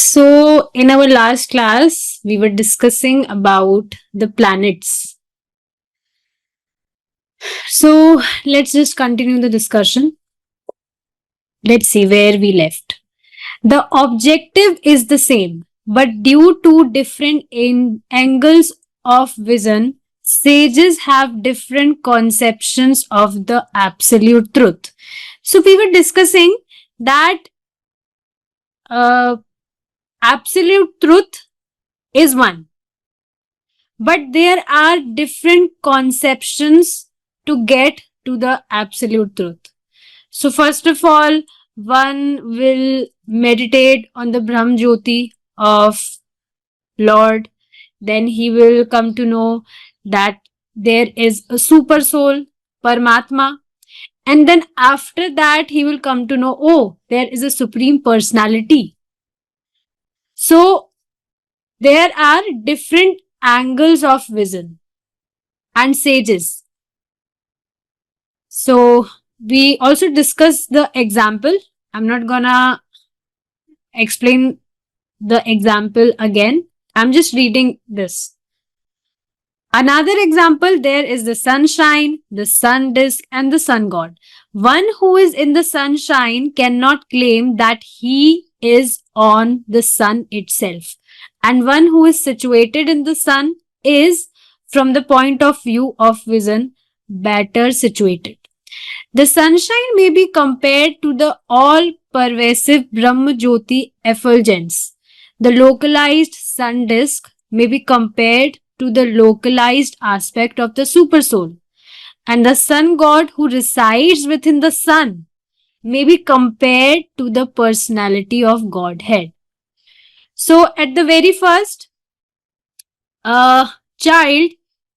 So, in our last class, we were discussing about the planets. So, let's just continue the discussion. Let's see where we left. The objective is the same, but due to different angles of vision, sages have different conceptions of the absolute truth. So, we were discussing that absolute truth is one, but there are different conceptions to get to the absolute truth. So first of all, one will meditate on the Brahm Jyoti of Lord. Then he will come to know that there is a super soul, Paramatma. And then after that, he will come to know, oh, there is a supreme personality. So there are different angles of vision and sages. So we also discussed the example. I'm not gonna explain the example again. I'm just reading this. Another example, there is the sunshine, the sun disk, and the sun god. One who is in the sunshine cannot claim that he is on the sun itself. And one who is situated in the sun is, from the point of view of vision, better situated. The sunshine may be compared to the all-pervasive Brahma Jyoti effulgence. The localized sun disk may be compared to the localized aspect of the supersoul. And the sun god who resides within the sun may be compared to the personality of Godhead. So at the very first child,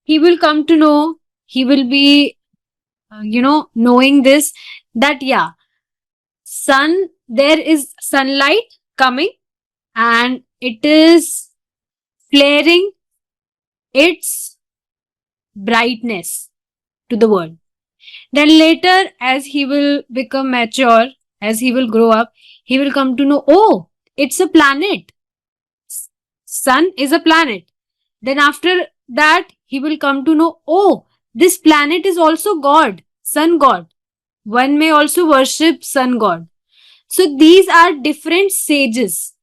he will come to know, he will be knowing this, that yeah, there is sunlight coming and it is flaring its brightness to the world. Then later, as he will become mature, as he will grow up, he will come to know, oh, it's a planet. Sun is a planet. Then after that, he will come to know, oh, this planet is also God, sun god. One may also worship sun god. So these are different sages.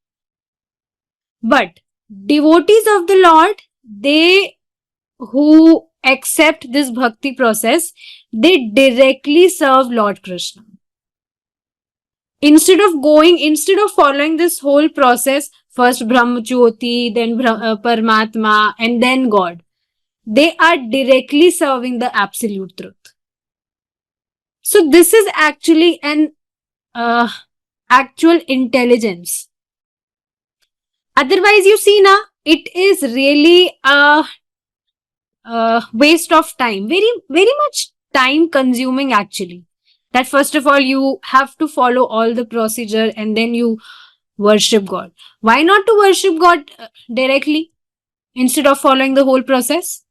But devotees of the Lord, they who accept this bhakti process, they directly serve Lord Krishna. Instead of following this whole process, first Brahma Jyoti, then Paramatma, and then God, they are directly serving the absolute truth. So this is actually an actual intelligence. Otherwise, you see now, it is really a waste of time. Very, very much time consuming actually. That first of all, you have to follow all the procedure and then you worship God. Why not to worship God directly instead of following the whole process?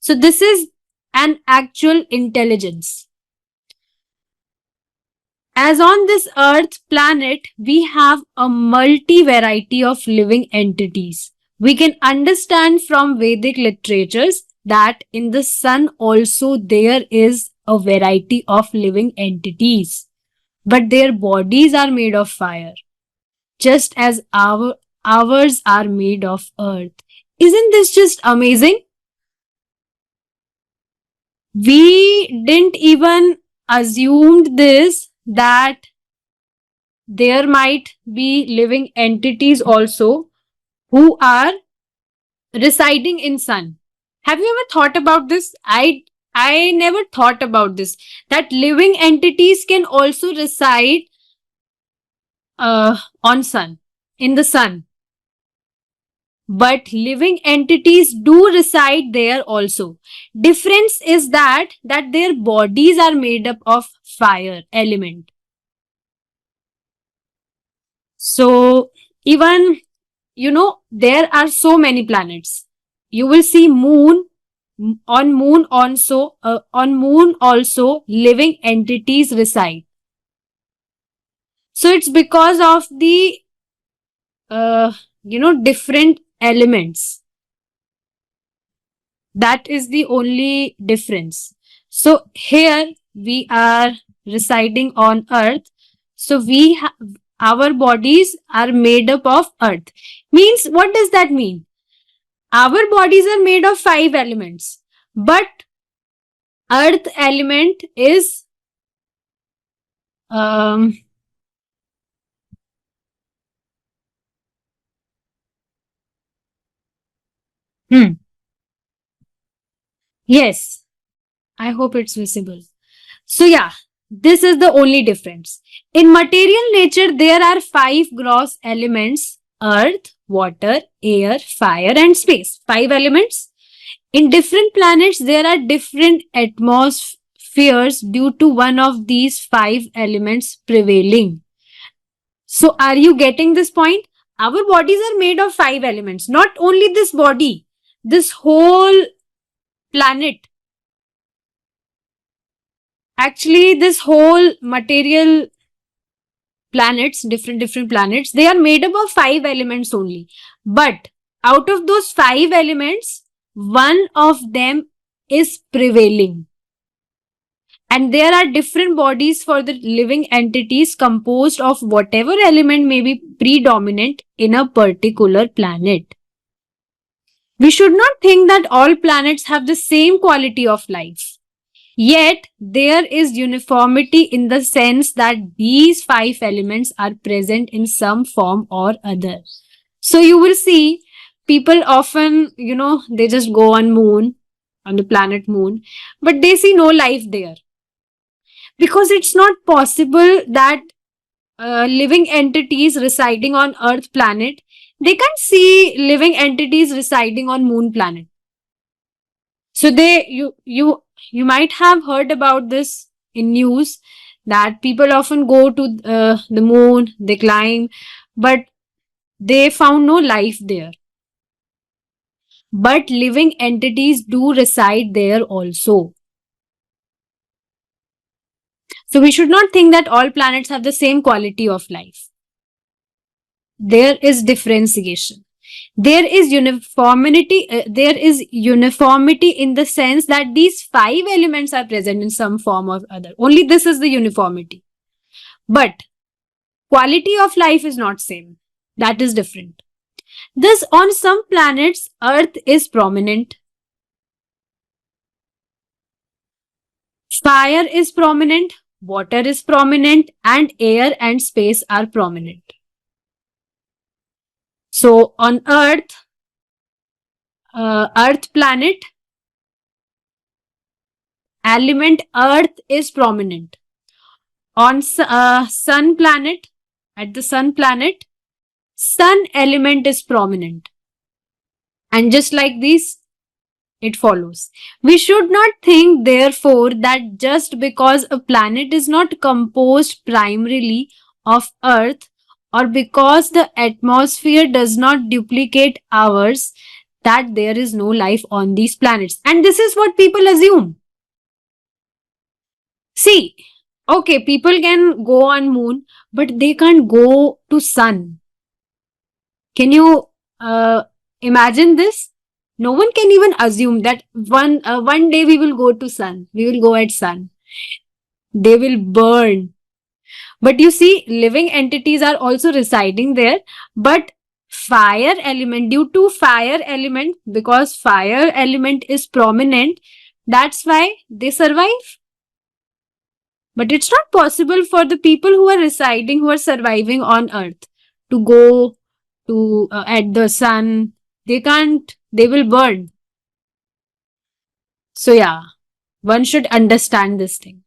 So this is an actual intelligence. As on this earth planet, we have a multi-variety of living entities. We can understand from Vedic literatures that in the sun also there is a variety of living entities. But their bodies are made of fire, just as ours are made of earth. Isn't this just amazing? We didn't even assume this, that there might be living entities also who are residing in sun. Have you ever thought about this? I never thought about this, that living entities can also reside on sun, in the sun. But living entities do reside there also. Difference is that their bodies are made up of fire element. So even, there are so many planets. You will see moon also living entities reside. So it's because of the different elements. That is the only difference. So here we are residing on earth. So our bodies are made up of earth. Means, what does that mean? Our bodies are made of 5 elements, but earth element is um, yes, I hope it's visible. So yeah, this is the only difference. In material nature, there are 5 gross elements: earth, water, air, fire and space. 5 elements. In different planets, there are different atmospheres due to one of these 5 elements prevailing. So are you getting this point? Our bodies are made of 5 elements. Not only this body, this whole planet. Actually, this whole material planets, different planets, they are made up of 5 elements only. But out of those 5 elements, one of them is prevailing. And there are different bodies for the living entities composed of whatever element may be predominant in a particular planet. We should not think that all planets have the same quality of life. Yet, there is uniformity in the sense that these 5 elements are present in some form or other. So you will see people often, they just go on the planet moon, but they see no life there. Because it's not possible that living entities residing on Earth planet, they can't see living entities residing on moon planet. So you might have heard about this in news that people often go to the moon, they climb, but they found no life there. But living entities do reside there also. So we should not think that all planets have the same quality of life. There is differentiation. There is uniformity in the sense that these 5 elements are present in some form or other. Only this is the uniformity. But quality of life is not same. That is different. Thus, on some planets, Earth is prominent. Fire is prominent, water is prominent, and air and space are prominent. So on Earth planet, element Earth is prominent. On Sun planet, at the Sun planet, Sun element is prominent. And just like this, it follows. We should not think, therefore, that just because a planet is not composed primarily of Earth, or because the atmosphere does not duplicate ours, that there is no life on these planets. And this is what people assume. See, okay, people can go on moon, but they can't go to sun. Can you imagine this? No one can even assume that one day we will go to sun. We will go at sun. They will burn. But you see, living entities are also residing there. But fire element, due to fire element, because fire element is prominent, that's why they survive. But it's not possible for the people who are residing, who are surviving on Earth, to go to at the sun. They can't. They will burn. So yeah, one should understand this thing.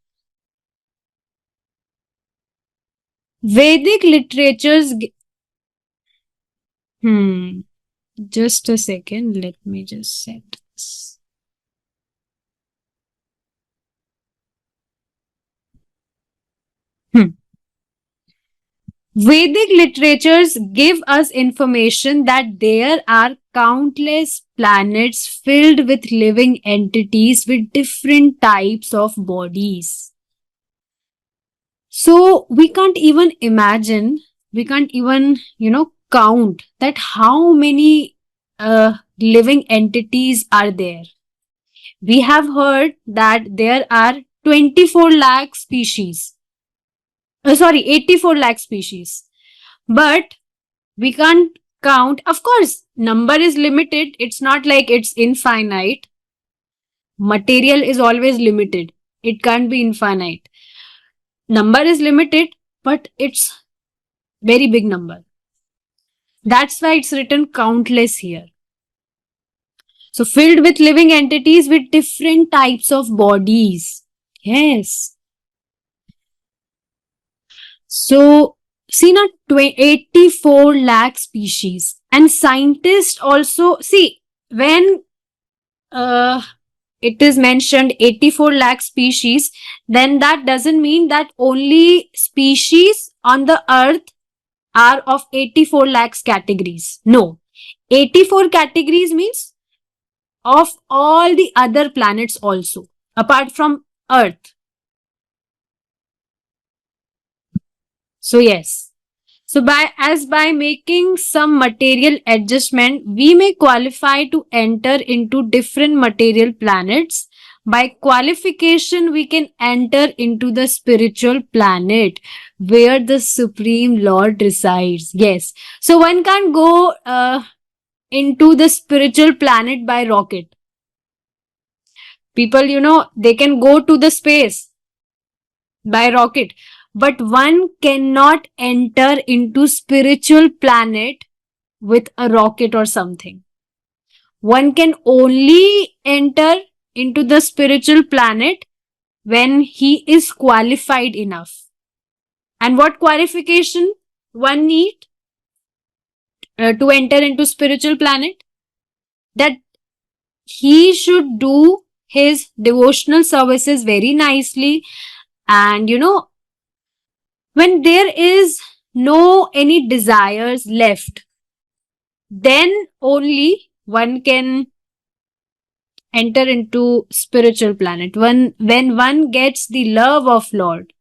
Vedic literatures. Just a second. Let me just set this. Vedic literatures give us information that there are countless planets filled with living entities with different types of bodies. So we can't even imagine, we can't even, count that how many living entities are there. We have heard that there are 24 lakh species. 84 lakh species. But we can't count. Of course, number is limited. It's not like it's infinite. Material is always limited. It can't be infinite. Number is limited, but it's very big number. That's why it's written countless here. So filled with living entities with different types of bodies. Yes. So see now 84 lakh species. And scientists also, see, when it is mentioned 84 lakh species, then that doesn't mean that only species on the earth are of 84 lakhs categories. No. 84 categories means of all the other planets also, apart from Earth. So yes. So by making some material adjustment, we may qualify to enter into different material planets. By qualification, we can enter into the spiritual planet where the Supreme Lord resides. Yes. So one can't go into the spiritual planet by rocket. People, they can go to the space by rocket, but one cannot enter into spiritual planet with a rocket or something. One can only enter into the spiritual planet when he is qualified enough. And what qualification one need to enter into spiritual planet? That he should do his devotional services very nicely, and when there is no any desires left, then only one can enter into spiritual planet. When one gets the love of Lord,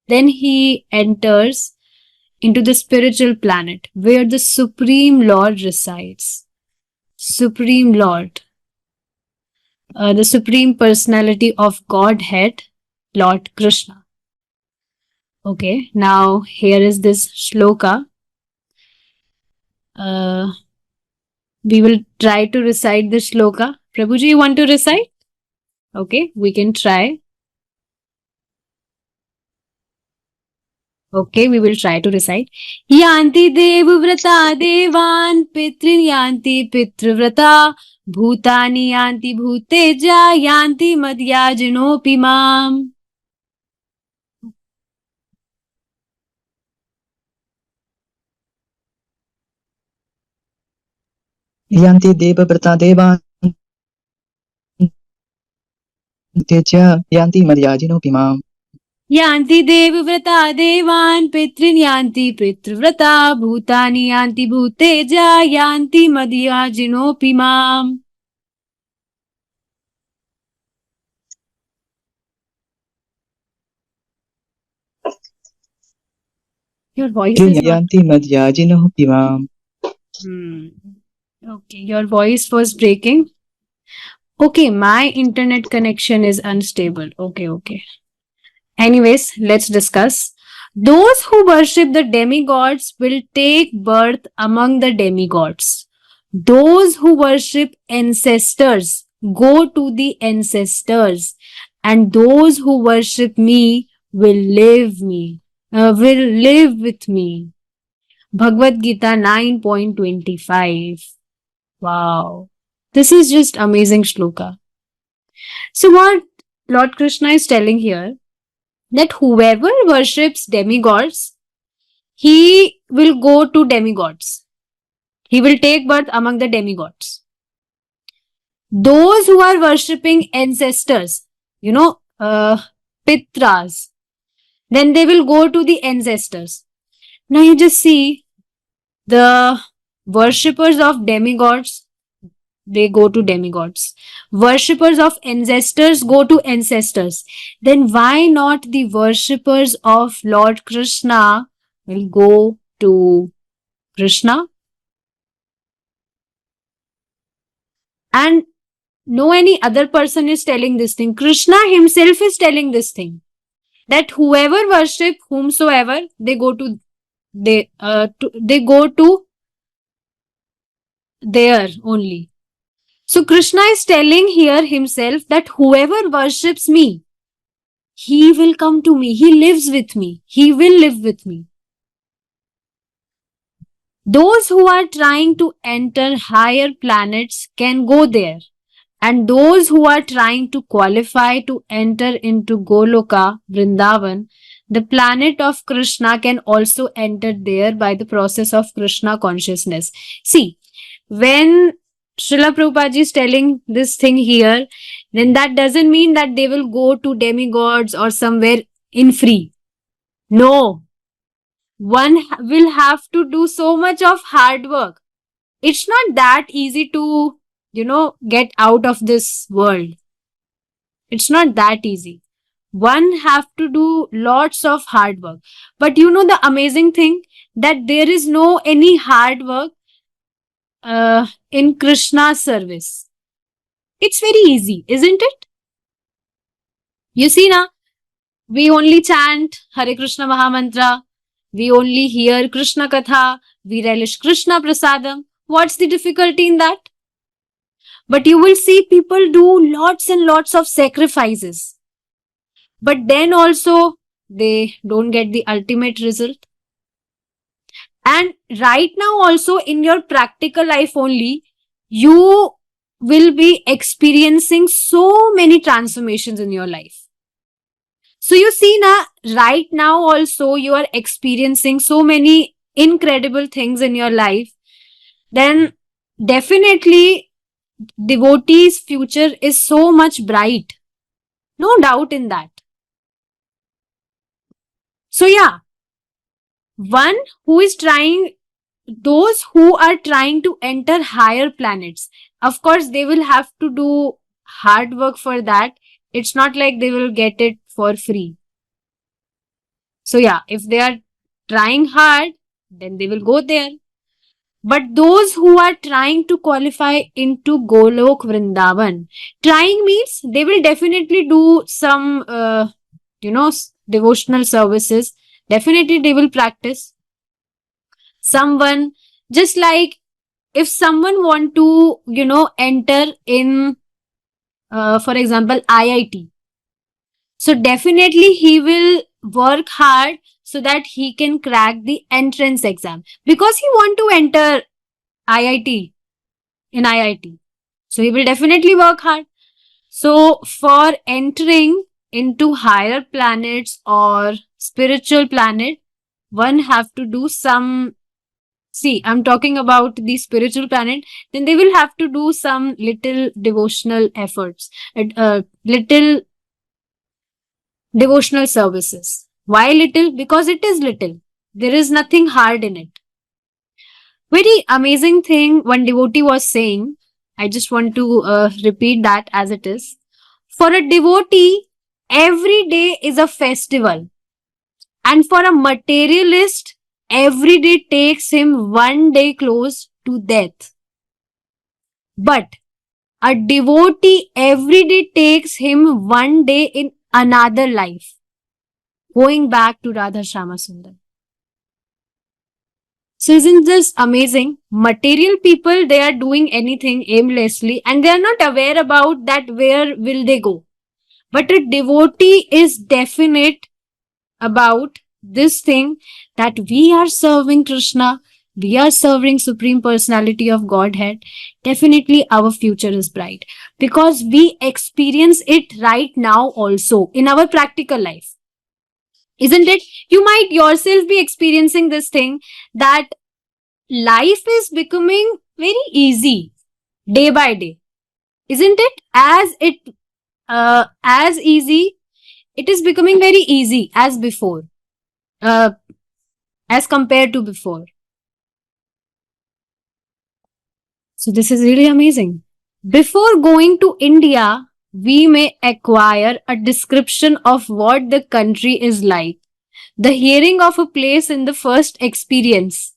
then he enters into the spiritual planet where the Supreme Lord resides. Supreme Lord, the Supreme Personality of Godhead, Lord Krishna. Okay, now here is this shloka. We will try to recite this shloka. Prabhuji, you want to recite? Okay, we can try. Okay, we will try to recite. Yanti devavrata devan pitrin yanti pitravrata bhutani yanti bhuteja yanti madhyajinopi mam. Yanti devavrata devan bhuteja yanti madhyajinopi mam. Yanti devavrata devan pitrin yanti pitravrata bhutani yanti bhuteja yanti madhyajinopi mam. Your voice is not... Yanti madhyajinopi mam. Okay, your voice was breaking. Okay, my internet connection is unstable. Okay. Anyways, let's discuss. Those who worship the demigods will take birth among the demigods. Those who worship ancestors go to the ancestors, and those who worship me will live with me. Bhagavad Gita 9.25. Wow. This is just amazing shloka. So what Lord Krishna is telling here, that whoever worships demigods, he will go to demigods. He will take birth among the demigods. Those who are worshipping ancestors, pitras, then they will go to the ancestors. Now you just see, the worshippers of demigods, they go to demigods. Worshippers of ancestors go to ancestors. Then why not the worshippers of Lord Krishna will go to Krishna. And no any other person is telling this thing. Krishna himself is telling this thing, that whoever worship whomsoever, they go to there only. So Krishna is telling here himself that whoever worships me, he will come to me, he lives with me, he will live with me. Those who are trying to enter higher planets can go there. And those who are trying to qualify to enter into Goloka, Vrindavan, the planet of Krishna, can also enter there by the process of Krishna consciousness. See, when Srila Prabhupada is telling this thing here, then that doesn't mean that they will go to demigods or somewhere in free. No. One will have to do so much of hard work. It's not that easy to, get out of this world. It's not that easy. One have to do lots of hard work. But the amazing thing, that there is no any hard work in Krishna's service. It's very easy, isn't it? You see now, we only chant Hare Krishna Mahamantra, we only hear Krishna Katha, we relish Krishna Prasadam. What's the difficulty in that? But you will see people do lots and lots of sacrifices. But then also, they don't get the ultimate result. And right now also, in your practical life only, you will be experiencing so many transformations in your life. So you see now, right now also, you are experiencing so many incredible things in your life. Then definitely, devotee's future is so much bright. No doubt in that. So yeah, those who are trying to enter higher planets, of course, they will have to do hard work for that. It's not like they will get it for free. So yeah, if they are trying hard, then they will go there. But those who are trying to qualify into Golok Vrindavan, trying means they will definitely do some, devotional services. Definitely they will practice. Someone, just like if someone want to, enter in, for example, IIT. So definitely he will work hard so that he can crack the entrance exam, because he want to enter IIT in IIT. So he will definitely work hard. So for entering into higher planets or spiritual planet, one have to do some, see, I'm talking about the spiritual planet, then they will have to do some little devotional efforts, little devotional services. Why little? Because it is little. There is nothing hard in it. Very amazing thing one devotee was saying. I just want to repeat that as it is. For a devotee, every day is a festival. And for a materialist, every day takes him one day close to death. But a devotee, every day takes him one day in another life, going back to Radha Shama Sundar. So isn't this amazing? Material people, they are doing anything aimlessly and they are not aware about that where will they go. But a devotee is definite about this thing, that we are serving Krishna, we are serving Supreme Personality of Godhead. Definitely our future is bright, because we experience it right now also in our practical life. Isn't it? You might yourself be experiencing this thing, that life is becoming very easy day by day. Isn't it? As easy, it is becoming very easy as before, as compared to before. So this is really amazing. Before going to India, we may acquire a description of what the country is like. The hearing of a place in the first experience.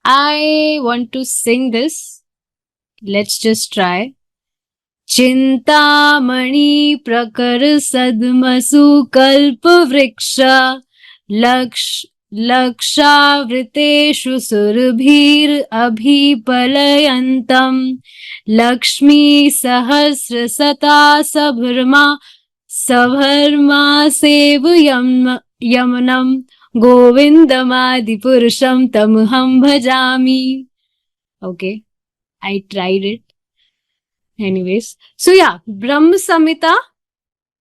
I want to sing this. Let's just try. Chintamani prakar sadmasu kalpa vriksha lakshavriteshu surbhir abhipalayantam lakshmi sahasra sata sabharma yamanam govindamadi purusham tamham bhajami. Okay, I tried it. Anyways, so yeah, Brahma Samhita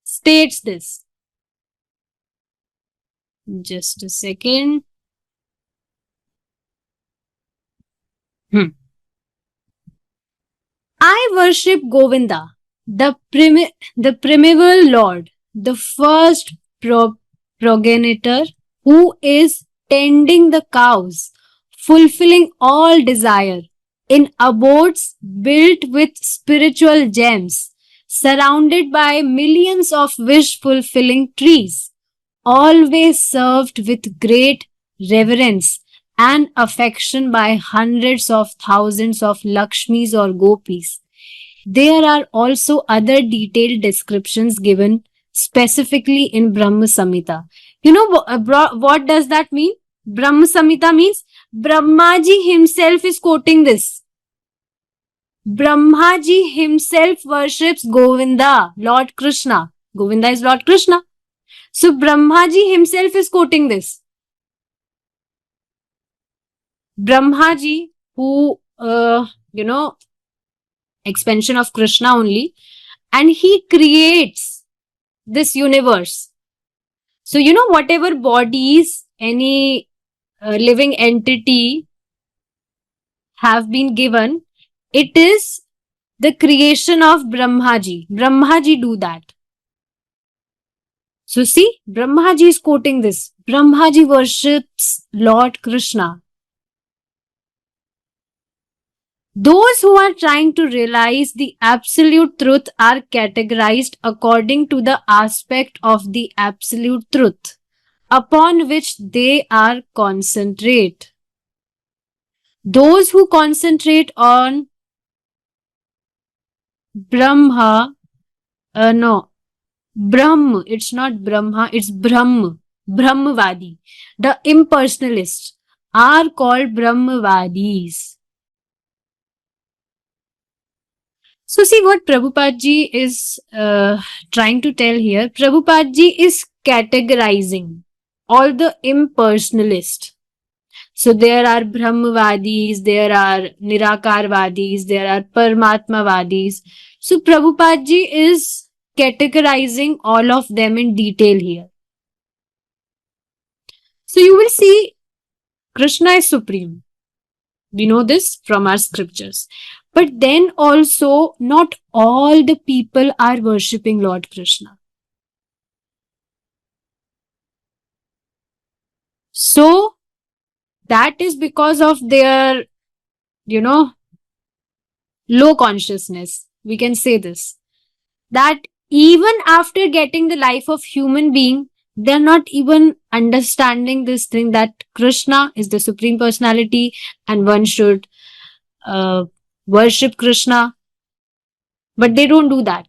states this. Just a second. I worship Govinda, the primeval Lord, the first progenitor who is tending the cows, fulfilling all desire, in abodes built with spiritual gems, surrounded by millions of wish-fulfilling trees, always served with great reverence and affection by hundreds of thousands of Lakshmis or Gopis. There are also other detailed descriptions given specifically in Brahma Samhita. You know what does that mean? Brahma Samhita means Brahmaji himself is quoting this. Brahmaji himself worships Govinda, Lord Krishna. Govinda is Lord Krishna. So Brahmaji himself is quoting this. Brahmaji, who, expansion of Krishna only, and he creates this universe. So, whatever bodies any living entity have been given, it is the creation of Brahmaji. Brahmaji do that. So see, Brahmaji is quoting this. Brahmaji worships Lord Krishna. Those who are trying to realize the absolute truth are categorized according to the aspect of the absolute truth upon which they are concentrate. Those who concentrate on Brahma, Brahm, it's not Brahma, it's Brahm, Brahmavadi. The impersonalists are called Brahmavadis. So see what Prabhupada ji is trying to tell here. Prabhupada ji is categorizing all the impersonalists. So there are Brahmavadis, there are Nirakarvadis, there are Paramatmavadis. So Prabhupada ji is categorizing all of them in detail here. So you will see Krishna is supreme. We know this from our scriptures. But then also, not all the people are worshipping Lord Krishna. So, that is because of their, low consciousness. We can say this. That even after getting the life of human being, they're not even understanding this thing that Krishna is the Supreme Personality and one should worship Krishna, but they don't do that.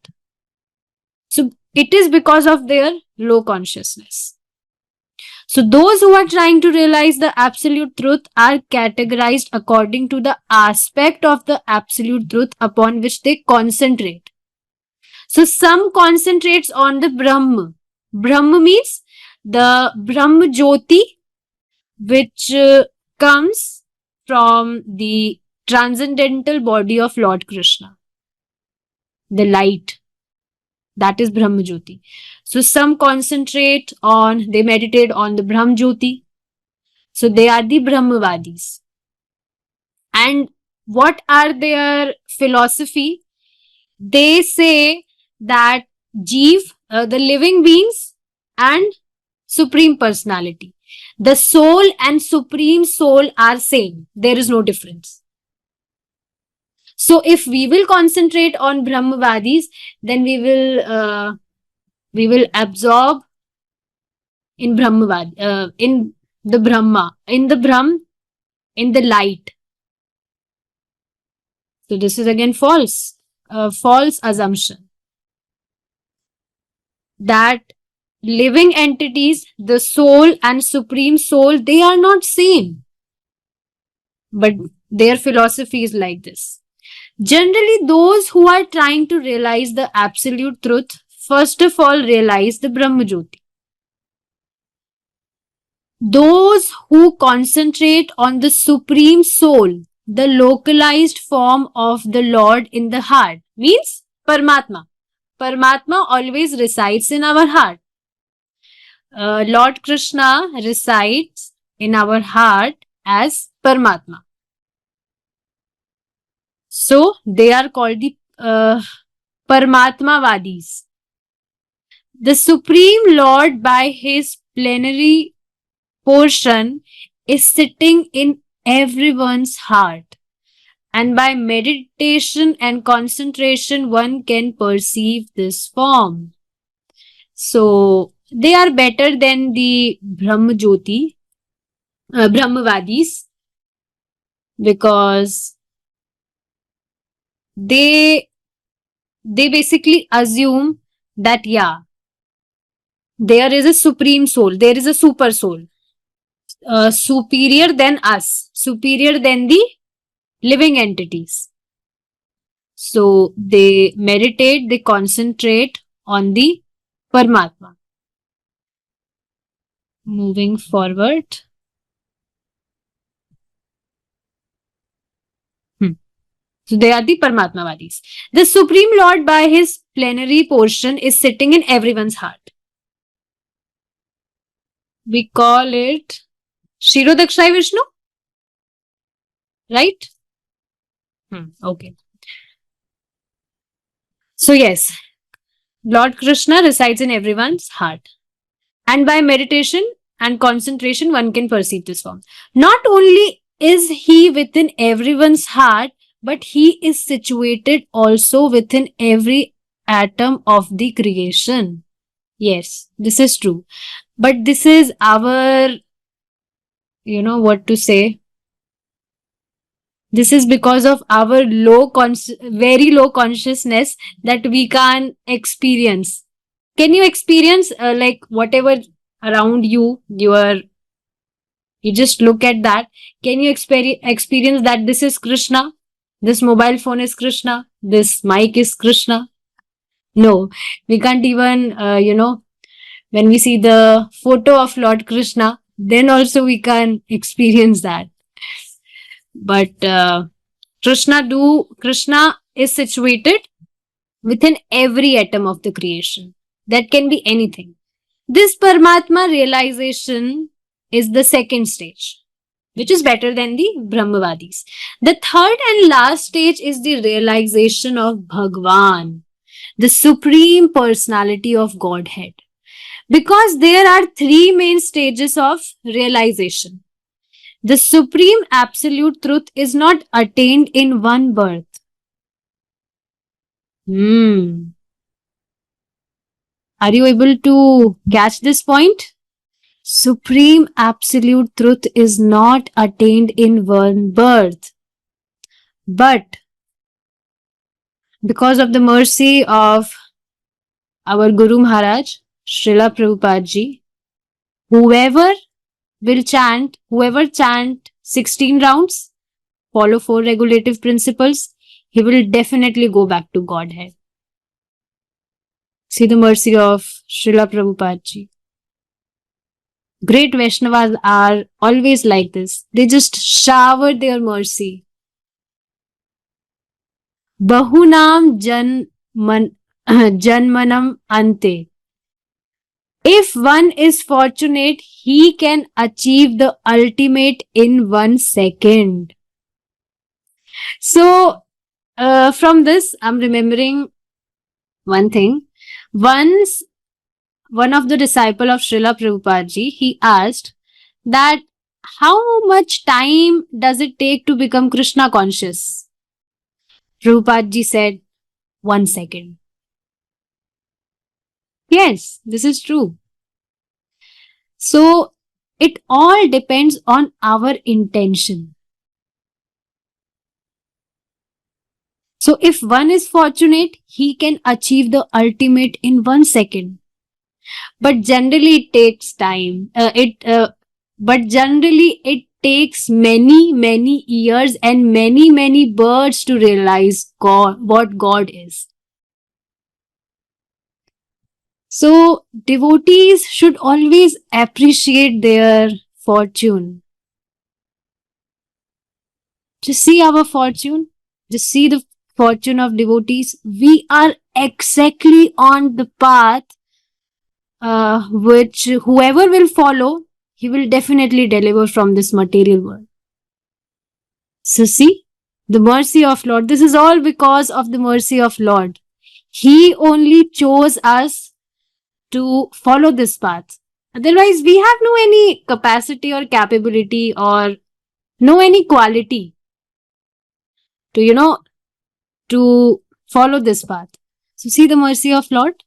So it is because of their low consciousness. So those who are trying to realize the absolute truth are categorized according to the aspect of the absolute truth upon which they concentrate. So some concentrates on the Brahma. Brahma means the Brahma Jyoti, which comes from the transcendental body of Lord Krishna, the light. That is Brahma Jyoti. So some concentrate on, they meditate on the Brahma Jyoti. So they are the Brahmavadis. And what are their philosophy? They say that Jeev, the living beings and Supreme Personality, the soul and Supreme Soul are same. There is no difference. So if we will concentrate on Brahmavadis, then we will absorb in Brahmavad, in the Brahma, in the Brahm, in the light. So this is again false. False assumption that living entities, the soul and supreme soul, they are not same. But their philosophy is like this. Generally, those who are trying to realize the absolute truth, first of all, realize the Brahma Jyoti. Those who concentrate on the supreme soul, the localized form of the Lord in the heart, means Paramatma. Paramatma always resides in our heart. Lord Krishna resides in our heart as Paramatma. So they are called the Paramatmavadis. The Supreme Lord by his plenary portion is sitting in everyone's heart. And by meditation and concentration, one can perceive this form. So they are better than the Brahmajyoti, Brahmavadis, because they basically assume that there is a supreme soul, there is a super soul, superior than us, superior than the living entities. So they meditate, they concentrate on the Paramatma. Moving forward. So they are the Paramatmavadis. The Supreme Lord by his plenary portion is sitting in everyone's heart. We call it 𝗲𝗵𝗵𝗺, right? Okay. So yes, Lord Krishna resides in everyone's heart. And by meditation and concentration, one can perceive this form. Not only is he within everyone's heart, but he is situated also within every atom of the creation. Yes, this is true. But this is our, what to say? This is because of our very low consciousness that we can't experience. Can you experience like whatever around you, you just look at that? Can you experience that this is Krishna? This mobile phone is Krishna? This mic is Krishna? No, we can't even, when we see the photo of Lord Krishna, then also we can experience that. But Krishna is situated within every atom of the creation. That can be anything. This Paramatma realization is the second stage, which is better than the Brahmavadis. The third and last stage is the realization of Bhagwan, the Supreme Personality of Godhead. Because there are three main stages of realization. The Supreme Absolute Truth is not attained in one birth. Are you able to catch this point? Supreme Absolute Truth is not attained in one birth. But because of the mercy of our Guru Maharaj, Srila Prabhupada Ji, whoever chant 16 rounds, follow 4 regulative principles, he will definitely go back to Godhead. See the mercy of Srila Prabhupada Ji. Great Vaishnavas are always like this. They just shower their mercy. Bahunam janmanam ante. If one is fortunate, he can achieve the ultimate in 1 second. So, from this, I'm remembering one thing. Once, one of the disciples of Srila Prabhupada Ji, he asked that how much time does it take to become Krishna conscious? Prabhupada Ji said, 1 second. Yes, this is true. So, it all depends on our intention. So if one is fortunate, he can achieve the ultimate in 1 second. But generally it takes time. But generally it takes many years and many births to realize what God is. So devotees should always appreciate their fortune. Just see our fortune. Just see the fortune of devotees. We are exactly on the path which whoever will follow, he will definitely deliver from this material world. So see, the mercy of Lord. This is all because of the mercy of Lord. He only chose us to follow this path. Otherwise, we have no any capacity or capability or no any quality to, to follow this path. So see the mercy of Lord.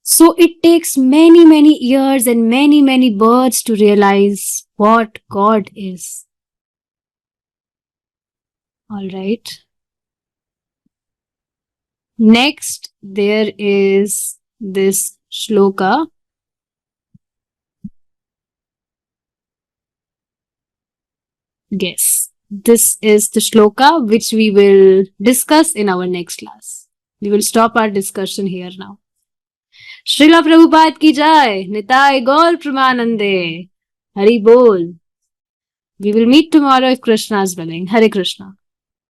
So it takes many years and many births to realize what God is. All right. Next, there is this shloka. Yes, this is the shloka which we will discuss in our next class. We will stop our discussion here now. Srila Prabhupada ki jai, Nitai Gaur Pramanande, Hari Bol. We will meet tomorrow if Krishna is willing. Hare Krishna.